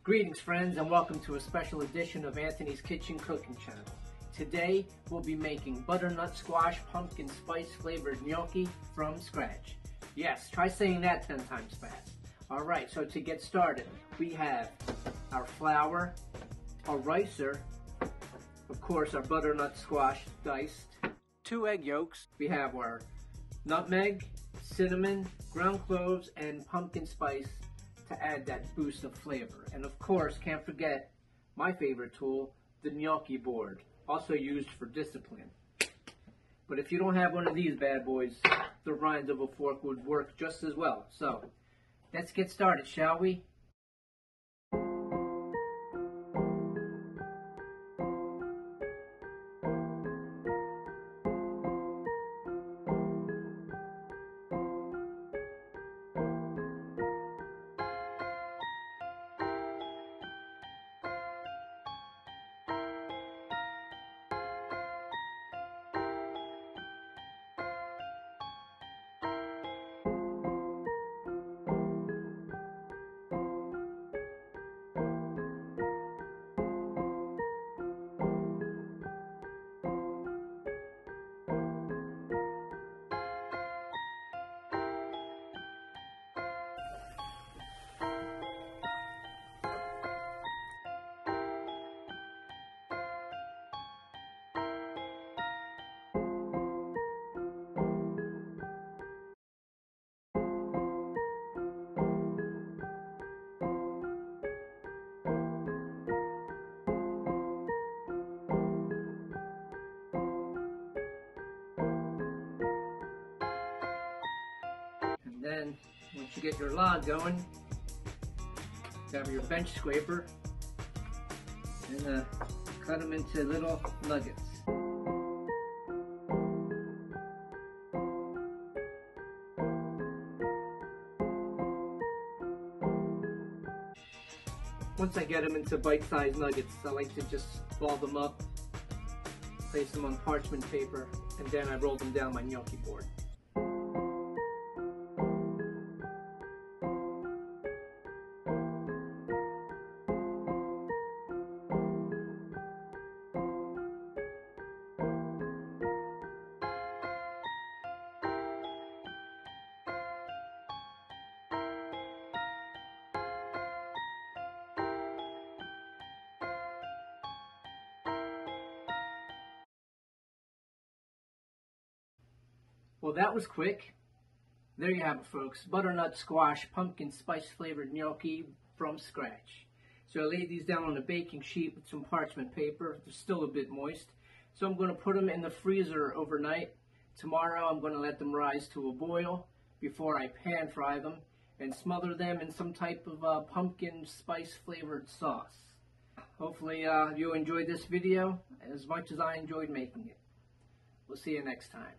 Greetings friends, and welcome to a special edition of Anthony's Kitchen Cooking Channel. Today we'll be making butternut squash pumpkin spice flavored gnocchi from scratch. Yes, try saying that 10 times fast. Alright, so to get started, we have our flour, our ricer, of course our butternut squash diced, 2 egg yolks, we have our nutmeg, cinnamon, ground cloves, and pumpkin spice to add that boost of flavor. And of course, can't forget my favorite tool, the gnocchi board, also used for discipline. But if you don't have one of these bad boys, the rinds of a fork would work just as well. So, let's get started, shall we? Then, once you get your log going, grab your bench scraper and cut them into little nuggets. Once I get them into bite-sized nuggets, I like to just ball them up, place them on parchment paper, and then I roll them down my gnocchi board. Well, that was quick. There you have it, folks. Butternut squash pumpkin spice flavored gnocchi from scratch. So I laid these down on a baking sheet with some parchment paper. They're still a bit moist. So I'm going to put them in the freezer overnight. Tomorrow I'm going to let them rise to a boil before I pan fry them and smother them in some type of pumpkin spice flavored sauce. Hopefully you enjoyed this video as much as I enjoyed making it. We'll see you next time.